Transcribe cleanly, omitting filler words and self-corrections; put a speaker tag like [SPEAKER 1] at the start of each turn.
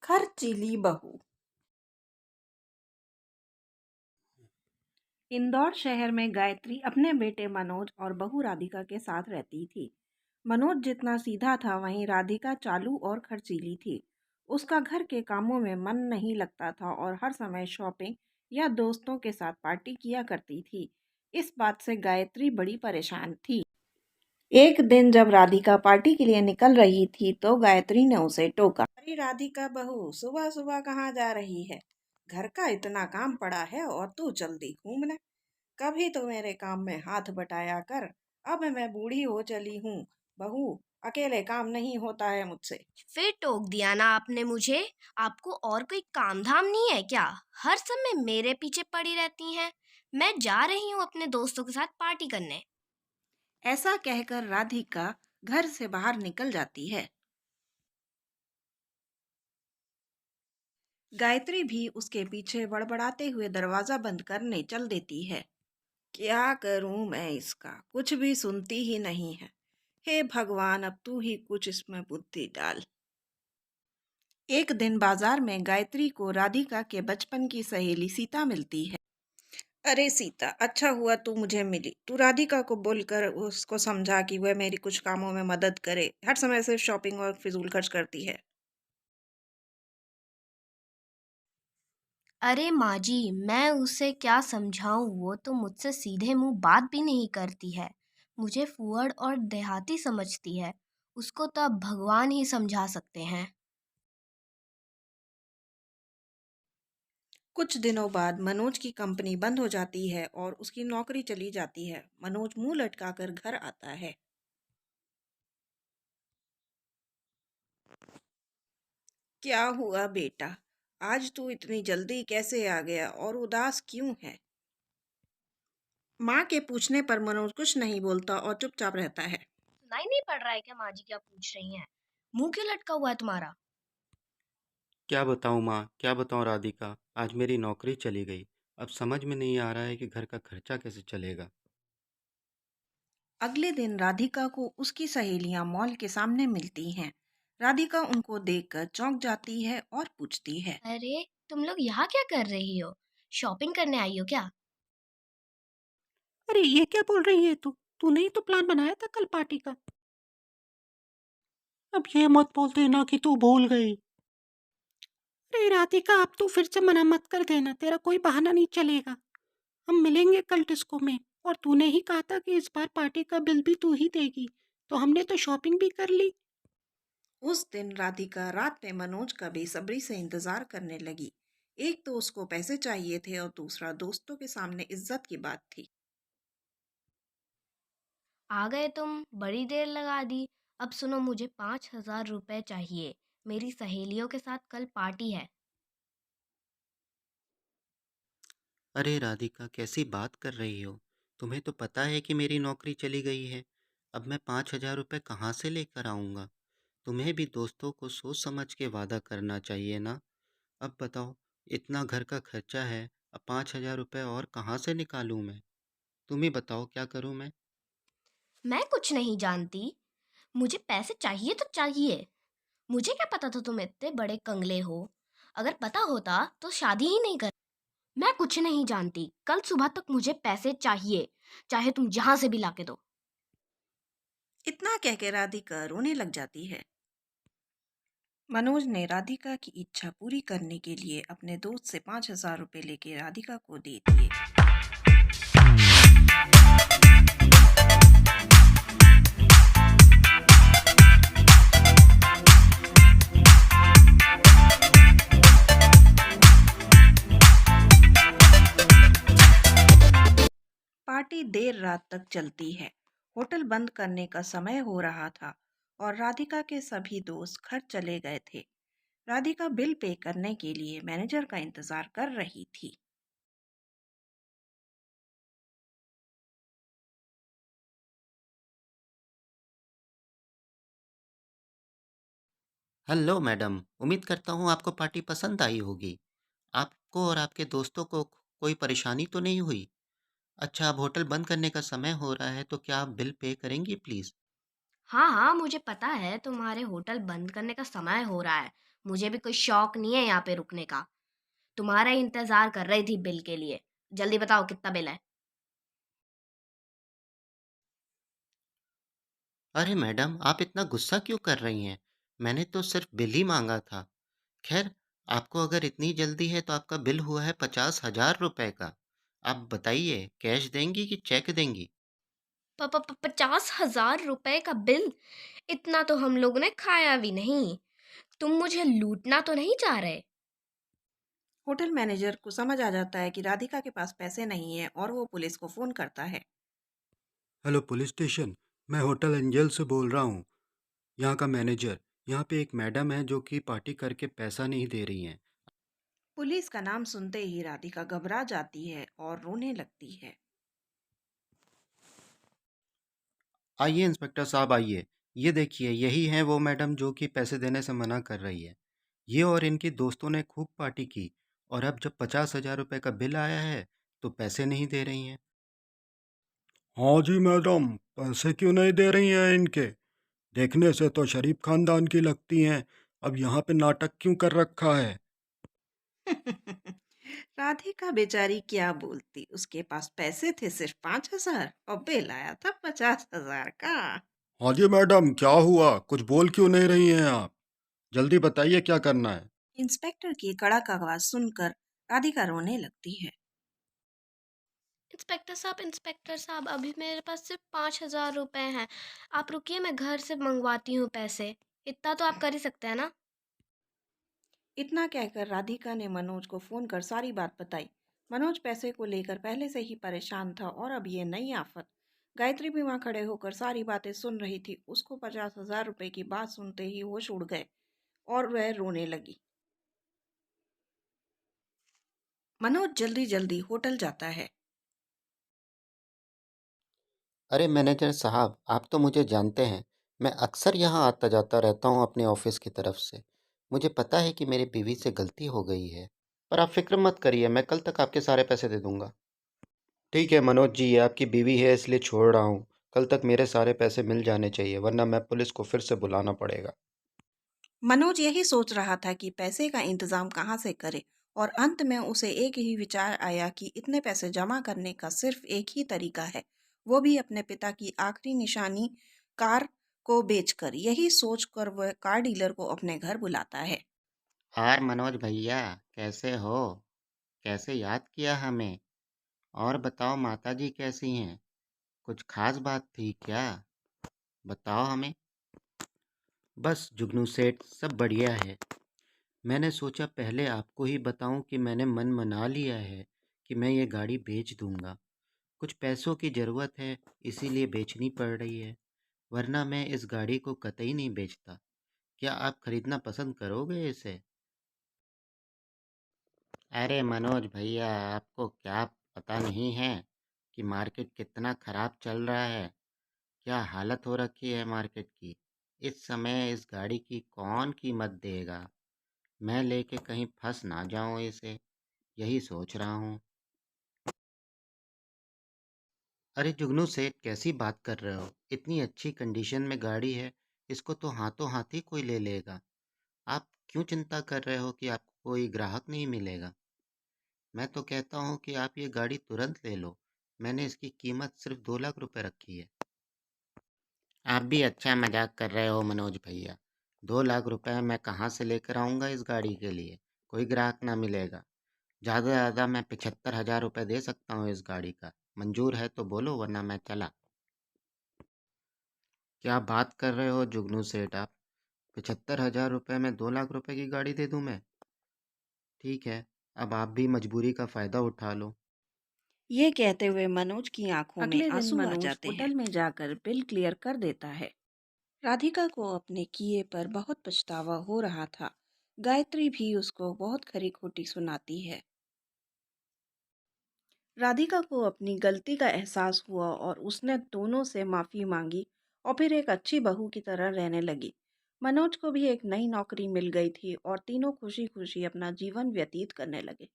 [SPEAKER 1] खर्चीली बहू। इंदौर शहर में गायत्री अपने बेटे मनोज और बहू राधिका के साथ रहती थी। मनोज जितना सीधा था, वहीं राधिका चालू और खर्चीली थी। उसका घर के कामों में मन नहीं लगता था और हर समय शॉपिंग या दोस्तों के साथ पार्टी किया करती थी। इस बात से गायत्री बड़ी परेशान थी। एक दिन जब राधिका पार्टी के लिए निकल रही थी तो गायत्री ने उसे टोका। अरे राधिका बहू, सुबह सुबह कहाँ जा रही है? घर का इतना काम पड़ा है और तू जल्दी घूमने। कभी तो मेरे काम में हाथ बटाया कर। अब मैं बूढ़ी हो चली हूँ बहू, अकेले काम नहीं होता है मुझसे।
[SPEAKER 2] फिर टोक दिया ना आपने मुझे। आपको और कोई काम धाम नहीं है क्या? हर समय मेरे पीछे पड़ी रहती हैं। मैं जा रही हूँ अपने दोस्तों के साथ पार्टी करने।
[SPEAKER 1] ऐसा कहकर राधिका घर से बाहर निकल जाती है। गायत्री भी उसके पीछे बड़बड़ाते हुए दरवाजा बंद करने चल देती है। क्या करूं मैं इसका, कुछ भी सुनती ही नहीं है। हे भगवान, अब तू ही कुछ इसमें बुद्धि डाल। एक दिन बाजार में गायत्री को राधिका के बचपन की सहेली सीता मिलती है। अरे सीता, अच्छा हुआ तू मुझे मिली। तू राधिका को बोलकर उसको समझा कि वह मेरी कुछ कामों में मदद करे। हर समय सिर्फ शॉपिंग और फिजूल खर्च करती है।
[SPEAKER 2] अरे माँ जी, मैं उसे क्या समझाऊं? वो तो मुझसे सीधे मुंह बात भी नहीं करती है। मुझे फूहड़ और देहाती समझती है। उसको तो अब भगवान ही समझा सकते हैं।
[SPEAKER 1] कुछ दिनों बाद मनोज की कंपनी बंद हो जाती है और उसकी नौकरी चली जाती है। मनोज मुंह लटकाकर घर आता है। क्या हुआ बेटा? आज तू इतनी जल्दी कैसे आ गया और उदास क्यों है? माँ के पूछने पर मनोज कुछ नहीं बोलता और चुपचाप रहता है।
[SPEAKER 2] सुनाई नहीं पड़ रहा है क्या माँ जी क्या पूछ रही हैं? मुंह क्यों लटका हुआ है तुम्हारा?
[SPEAKER 3] क्या बताऊँ माँ, क्या बताऊँ राधिका, आज मेरी नौकरी चली गई। अब समझ में नहीं आ रहा है कि घर का खर्चा कैसे चलेगा।
[SPEAKER 1] अगले दिन राधिका को उसकी सहेलियां मॉल के सामने मिलती हैं। राधिका उनको देखकर चौंक जाती है और पूछती है।
[SPEAKER 2] अरे, तुम लोग यहाँ क्या कर रही हो? शॉपिंग करने आई हो क्या?
[SPEAKER 4] अरे ये क्या बोल रही है तू? तूने ही तो प्लान बनाया था कल पार्टी का। अब ये मत बोल देना कि तू भूल गई। अरे राधिका, अब तू फिर से मना मत कर देना, तेरा कोई बहाना नहीं चलेगा। हम मिलेंगे कल डिस्को में। और तूने ही कहा था कि इस बार पार्टी का बिल भी तू ही देगी, तो हमने तो शॉपिंग भी कर ली।
[SPEAKER 1] उस दिन राधिका रात में मनोज का बेसब्री से इंतजार करने लगी। एक तो उसको पैसे चाहिए थे और दूसरा दोस्तों के सामने इज्जत की बात थी।
[SPEAKER 2] आ गए तुम, बड़ी देर लगा दी। अब सुनो, मुझे 5,000 रुपए चाहिए। मेरी सहेलियों के साथ कल पार्टी है।
[SPEAKER 3] अरे राधिका, कैसी बात कर रही हो? तुम्हें तो पता है कि मेरी नौकरी चली गई है। अब मैं 5,000 रुपये कहाँ से लेकर आऊँगा? तुम्हें भी दोस्तों को सोच समझ के वादा करना चाहिए ना। अब बताओ, इतना घर का खर्चा है, अब 5,000 रुपये और कहाँ से निकालूँ मैं? तुम ही बताओ क्या करूँ मैं?
[SPEAKER 2] मैं कुछ नहीं जानती। मुझे पैसे चाहिए तो चाहिए। मुझे क्या पता था तुम इतने बड़े कंगले हो। अगर पता होता तो शादी ही नहीं कर। मैं कुछ नहीं जानती। कल सुबह तक मुझे पैसे चाहिए, चाहे तुम जहां से भी लाके दो।
[SPEAKER 1] इतना कह के राधिका रोने लग जाती है। मनोज ने राधिका की इच्छा पूरी करने के लिए अपने दोस्त से 5,000 रुपये लेके राधिका को दे दिए। पार्टी देर रात तक चलती है। होटल बंद करने का समय हो रहा था और राधिका के सभी दोस्त घर चले गए थे। राधिका बिल पे करने के लिए मैनेजर का इंतजार कर रही थी।
[SPEAKER 3] हेलो मैडम, उम्मीद करता हूँ आपको पार्टी पसंद आई होगी। आपको और आपके दोस्तों को कोई परेशानी तो नहीं हुई? अच्छा, अब होटल बंद करने का समय हो रहा है, तो क्या आप बिल पे करेंगी प्लीज़?
[SPEAKER 2] हाँ हाँ, मुझे पता है तुम्हारे होटल बंद करने का समय हो रहा है। मुझे भी कोई शौक नहीं है यहाँ पे रुकने का। तुम्हारा ही इंतजार कर रही थी बिल के लिए। जल्दी बताओ कितना बिल है।
[SPEAKER 3] अरे मैडम, आप इतना गुस्सा क्यों कर रही हैं? मैंने तो सिर्फ बिल ही मांगा था। खैर, आपको अगर इतनी जल्दी है तो आपका बिल हुआ है 50,000 रुपए का। आप बताइए, कैश देंगी कि चेक देंगी?
[SPEAKER 2] 50,000 रुपए का बिल? इतना तो हम लोगों ने खाया भी नहीं। तुम मुझे लूटना तो नहीं चाह रहे?
[SPEAKER 1] होटल मैनेजर को समझ आ जाता है कि राधिका के पास पैसे नहीं है और वो पुलिस को फ़ोन करता है।
[SPEAKER 5] Hello police station. मैं होटल एंजल से बोल रहा हूँ, यहाँ का मैनेजर। यहाँ पे एक मैडम है जो कि पार्टी करके पैसा नहीं दे रही हैं।
[SPEAKER 1] पुलिस का नाम सुनते ही राधिका घबरा जाती है और रोने लगती है।
[SPEAKER 5] आइए इंस्पेक्टर साहब, आइए। ये देखिए, यही है वो मैडम जो कि पैसे देने से मना कर रही है। ये और इनके दोस्तों ने खूब पार्टी की, और अब जब 50,000 रुपये का बिल आया है तो पैसे नहीं दे रही हैं। हाँ जी मैडम, पैसे क्यों नहीं दे रही हैं इनके? देखने से तो शरीफ खानदान की लगती हैं। अब यहाँ पे नाटक क्यों कर रखा है?
[SPEAKER 1] राधिका बेचारी क्या बोलती, उसके पास पैसे थे सिर्फ 5,000 और बिल आया था 50,000 का।
[SPEAKER 5] हाँ जी मैडम, क्या हुआ? कुछ बोल क्यों नहीं रही हैं आप? जल्दी बताइए क्या करना है।
[SPEAKER 1] इंस्पेक्टर की कड़क आवाज सुनकर राधिका रोने लगती है।
[SPEAKER 2] इंस्पेक्टर साहब, अभी मेरे पास सिर्फ 5,000 रुपए हैं। आप रुकिए, मैं घर से मंगवाती हूँ पैसे। इतना तो आप कर ही सकते हैं ना?
[SPEAKER 1] इतना कहकर राधिका ने मनोज को फोन कर सारी बात बताई। मनोज पैसे को लेकर पहले से ही परेशान था और अब ये नई आफत। गायत्री भी वहां खड़े होकर सारी बातें सुन रही थी। उसको 50,000 रुपए की बात सुनते ही होश उड़ गए और वह रोने लगी। मनोज जल्दी जल्दी होटल जाता है।
[SPEAKER 3] अरे मैनेजर साहब, आप तो मुझे जानते हैं। मैं अक्सर यहाँ आता जाता रहता हूँ अपने ऑफिस की तरफ से। मुझे पता है कि मेरी बीवी से गलती हो गई है, पर आप फिक्र मत करिए, मैं कल तक आपके सारे पैसे दे दूंगा। ठीक है मनोज जी, ये आपकी बीवी है इसलिए छोड़ रहा हूँ। कल तक मेरे सारे पैसे मिल जाने चाहिए, वरना मैं पुलिस को फिर से बुलाना पड़ेगा।
[SPEAKER 1] मनोज यही सोच रहा था कि पैसे का इंतजाम कहाँ से करे, और अंत में उसे एक ही विचार आया कि इतने पैसे जमा करने का सिर्फ एक ही तरीका है, वो भी अपने पिता की आखिरी निशानी कार को बेचकर। यही सोचकर वह कार डीलर को अपने घर बुलाता है।
[SPEAKER 3] और मनोज भैया, कैसे हो? कैसे याद किया हमें? और बताओ, माताजी कैसी हैं? कुछ खास बात थी क्या? बताओ हमें। बस जुगनू सेठ, सब बढ़िया है। मैंने सोचा पहले आपको ही बताऊं कि मैंने मन मना लिया है कि मैं ये गाड़ी बेच दूंगा। कुछ पैसों की ज़रूरत है, इसीलिए बेचनी पड़ रही है, वरना मैं इस गाड़ी को कतई नहीं बेचता। क्या आप खरीदना पसंद करोगे इसे? अरे मनोज भैया, आपको क्या पता नहीं है कि मार्केट कितना ख़राब चल रहा है? क्या हालत हो रखी है मार्केट की? इस समय इस गाड़ी की कौन कीमत देगा? मैं लेके कहीं फंस ना जाऊं इसे, यही सोच रहा हूँ। अरे जुगनू सेठ, कैसी बात कर रहे हो? इतनी अच्छी कंडीशन में गाड़ी है, इसको तो हाथों हाथ ही कोई ले लेगा। आप क्यों चिंता कर रहे हो कि आपको कोई ग्राहक नहीं मिलेगा? मैं तो कहता हूँ कि आप ये गाड़ी तुरंत ले लो। मैंने इसकी कीमत सिर्फ 2 लाख रुपए रखी है। आप भी अच्छा मजाक कर रहे हो मनोज भैया। 2 लाख रुपए मैं कहाँ से लेकर आऊँगा इस गाड़ी के लिए? कोई ग्राहक ना मिलेगा। ज़्यादा से ज़्यादा मैं 75,000 रुपये दे सकता हूँ इस गाड़ी का। मंजूर है तो बोलो, वरना मैं चला। क्या बात कर रहे हो जुगनू सेठ आप? 75,000 रुपये में 2 लाख रुपए की गाड़ी दे दूँ मैं? ठीक है, अब आप भी मजबूरी का फ़ायदा उठा लो।
[SPEAKER 1] ये कहते हुए मनोज की आंखों में
[SPEAKER 2] अगले दिन
[SPEAKER 1] आंसू आ
[SPEAKER 2] मनोज
[SPEAKER 1] जाते हैं।
[SPEAKER 2] होटल
[SPEAKER 1] में जाकर बिल क्लियर कर देता है। राधिका को अपने किए पर बहुत पछतावा हो रहा था। गायत्री भी उसको बहुत खरी खोटी सुनाती है। राधिका को अपनी गलती का एहसास हुआ और उसने दोनों से माफ़ी मांगी और फिर एक अच्छी बहू की तरह रहने लगी। मनोज को भी एक नई नौकरी मिल गई थी और तीनों खुशी खुशी अपना जीवन व्यतीत करने लगे।